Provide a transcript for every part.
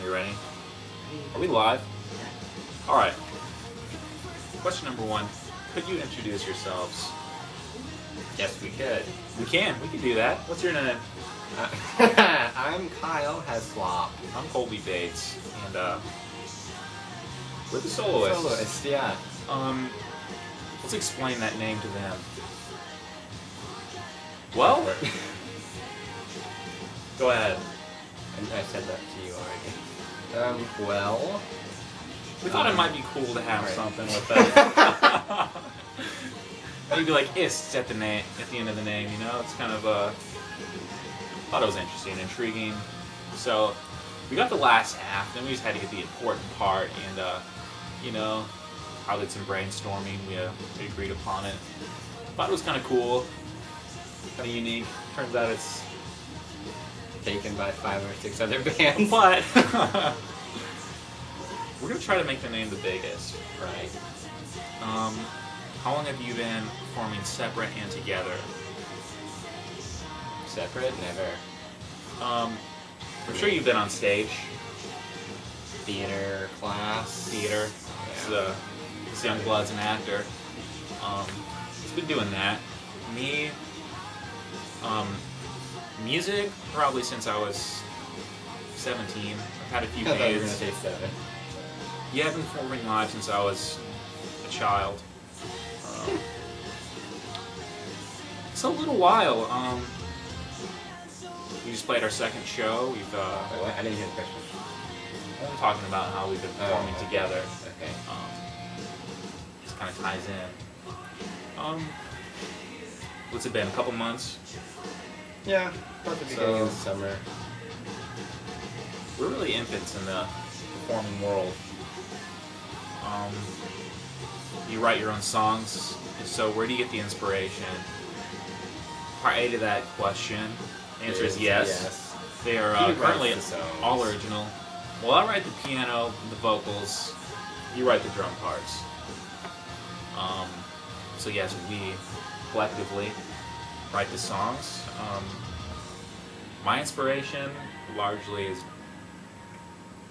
You ready? Are we live? Alright. Question number 1. Could you introduce yourselves? Yes, we could. We can do that. What's your name? I'm Kyle Heslop. I'm Colby Bates, and we're the Soloists. Soloists, yeah. Let's explain that name to them. Well, go ahead. I said that to you already. Well, we thought it might be cool to have something with that. Maybe like ists at the name, at the end of the name. You know, it's kind of thought it was interesting, intriguing. So we got the last half, then we just had to get the important part, and you know, I did some brainstorming. We agreed upon it. Thought it was kind of cool, kind of unique. Turns out it's taken by 5 or 6 other bands. But we're gonna try to make the name the biggest. Right. How long have you been performing separate and together? Separate? Never. I'm sure you've been on stage. Theater class. Theater. Yeah. This young blood's an actor. He's been doing that. Me, music probably since I was 17. I've had a few I thought you were bands. gonna say 7. Yeah, I've been performing live since I was a child. It's a little while. We just played our second show. We've I didn't hear the question. I'm talking about how we've been performing together. Okay. This kind of ties in. What's it been? A couple months? Yeah, about the beginning of the summer. We're really infants in the performing world. You write your own songs. So where do you get the inspiration? Part A to that question. The answer is yes. They are currently all original. Well, I write the piano, the vocals. You write the drum parts. So yes, we collectively write the songs. My inspiration largely is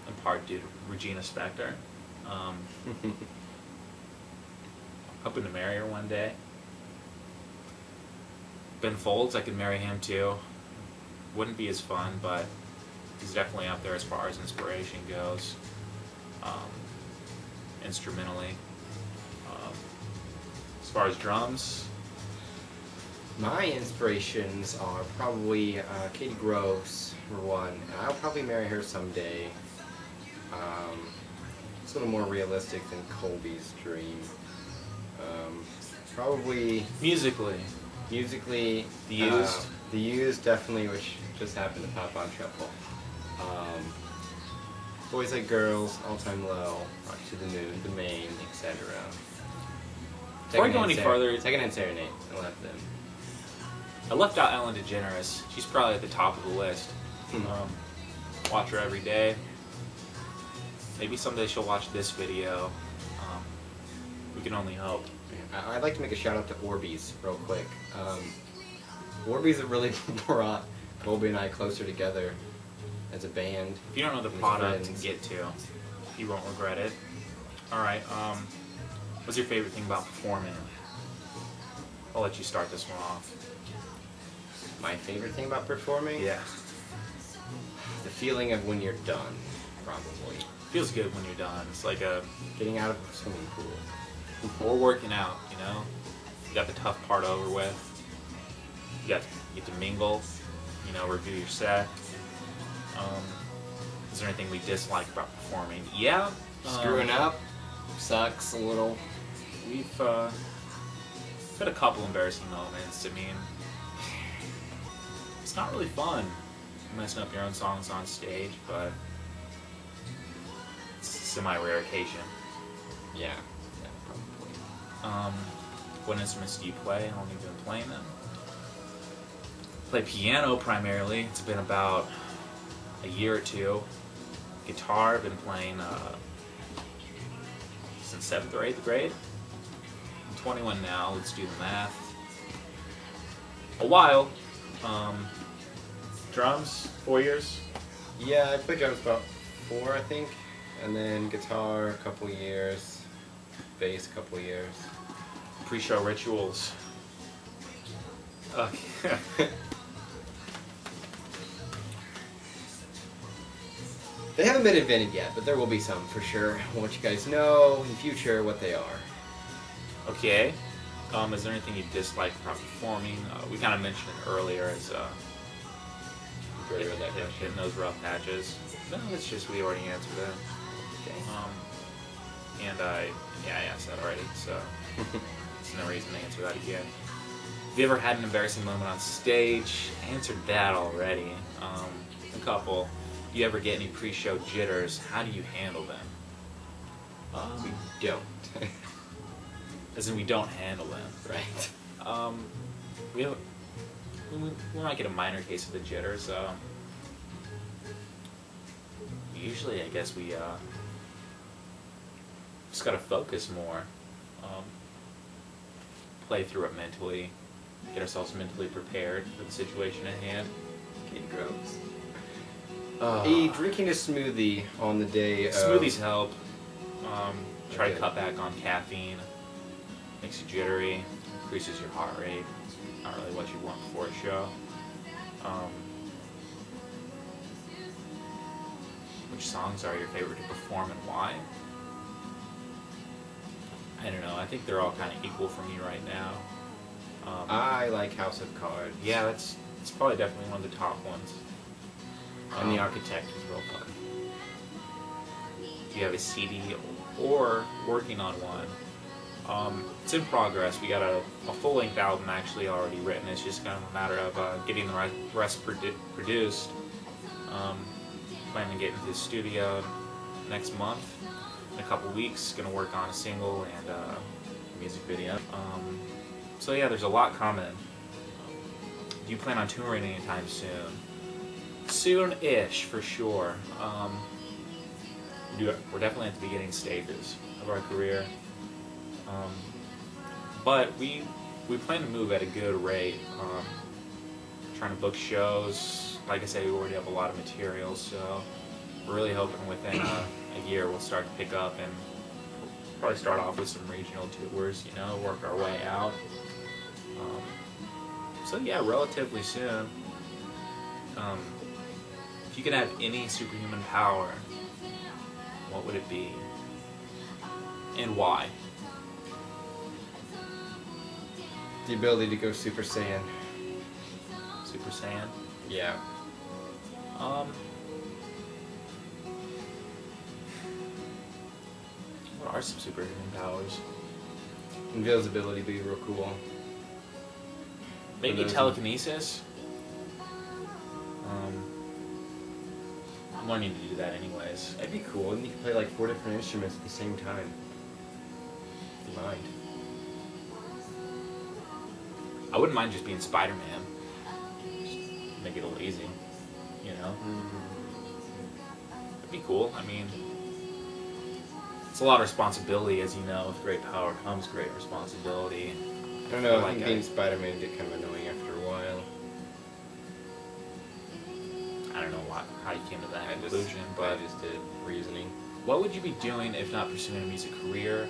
in part due to Regina Spektor. Hoping to marry her one day. Ben Folds, I could marry him too. Wouldn't be as fun, but he's definitely up there as far as inspiration goes. Instrumentally. As far as drums, My inspirations are probably Katie Gross, for one, and I'll probably marry her someday. It's a little more realistic than Colby's dream. Probably musically, The Used. The Used, definitely, which just happened to pop on shuffle. Boys Like Girls, All Time Low, Rock to the Moon, The Main, etc. Before I go any further, Secondhand Serenade, I left them. I left out Ellen DeGeneres. She's probably at the top of the list. Watch her every day. Maybe someday she'll watch this video. We can only hope. I'd like to make a shout out to Orbeez real quick. Orbeez have really brought Colby and I closer together as a band. If you don't know the product to get to, you won't regret it. Alright, what's your favorite thing about performing? I'll let you start this one off. My favorite thing about performing? Yeah. The feeling of when you're done, probably. Feels good when you're done. It's like getting out of the swimming pool. Or working out, you know? You got the tough part over with. You get to mingle, you know, review your set. Is there anything we dislike about performing? Yeah. Screwing up sucks a little. We've had a couple embarrassing moments. I mean, it's not really fun messing up your own songs on stage, but it's a semi-rare occasion. Yeah, probably. What instruments do you play? How long have you been playing them? Play piano primarily. It's been about a year or two. Guitar, I've been playing since 7th or 8th grade. I'm 21 now, let's do the math. A while. Drums, 4 years. Yeah, I played drums about 4, I think, and then guitar a couple years, bass a couple years. Pre-show rituals. Okay. They haven't been invented yet, but there will be some for sure. I'll let you guys know in future what they are. Okay. Is there anything you dislike about performing? We kind of mentioned it earlier as hitting those rough patches. No, it's just we already answered it. Okay. And I asked that already, so there's no reason to answer that again. Have you ever had an embarrassing moment on stage? I answered that already. A couple. Do you ever get any pre-show jitters? How do you handle them? We don't. As in, we don't handle them. Right. We might get a minor case of the jitters. Usually, I guess we just gotta focus more. Play through it mentally. Get ourselves mentally prepared for the situation at hand. Okay, gross. Drinking a smoothie on the day of... Smoothies help. Try to cut back on caffeine. Makes you jittery. Increases your heart rate. Not really what you want before a show. Which songs are your favorite to perform and why? I don't know. I think they're all kind of equal for me right now. I like House of Cards. Yeah, it's probably definitely one of the top ones. And The Architect is real fun. Do you have a CD or working on one? It's in progress. We got a full-length album actually already written. It's just kind of a matter of getting the rest produced. Planning to get into the studio next month. In a couple weeks, going to work on a single and a music video. So yeah, there's a lot coming. Do you plan on touring anytime soon? Soon-ish, for sure. We're definitely at the beginning stages of our career. But we plan to move at a good rate. Trying to book shows. Like I say, we already have a lot of material, so we're really hoping within a year we'll start to pick up and probably start off with some regional tours, work our way out. So yeah, relatively soon. If you could have any superhuman power, what would it be? And why? The ability to go Super Saiyan. Super Saiyan? Yeah. What are some superhuman powers? Invisibility would be real cool. Maybe telekinesis? I'm wanting to do that anyways. That'd be cool, and you could play like 4 different instruments at the same time. You mind? I wouldn't mind just being Spider-Man. Just make it a little easy, It'd be cool. I mean, it's a lot of responsibility, as you know. With great power comes great responsibility. I don't know, I think being Spider-Man get kind of annoying after a while. I don't know how you came to that conclusion, but I just did reasoning. What would you be doing if not pursuing a music career?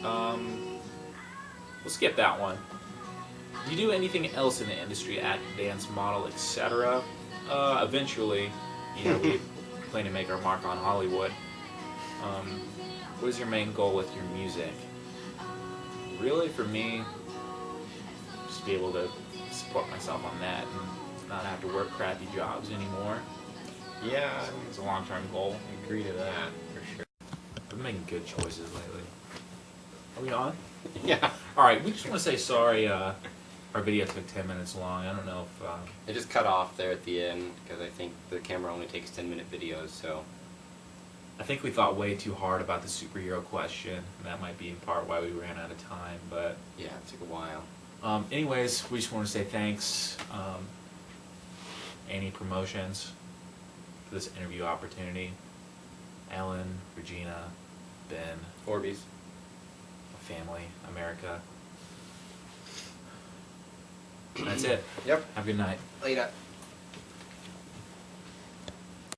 We'll skip that one. Do you do anything else in the industry, act, dance, model, etc.? Eventually, we plan to make our mark on Hollywood. What is your main goal with your music? Really, for me, just be able to support myself on that and not have to work crappy jobs anymore. Yeah, It's a long-term goal. I agree to that, for sure. I've been making good choices lately. Are we on? Yeah. Alright, we just want to say sorry, our video took 10 minutes long. I don't know if... I just cut off there at the end, because I think the camera only takes 10-minute videos, so... I think we thought way too hard about the superhero question, and that might be in part why we ran out of time, but... Yeah, it took a while. Anyways, we just want to say thanks. Any promotions for this interview opportunity? Ellen, Regina, Ben, Orbeez. family, America. That's it. Yep. Have a good night. Later.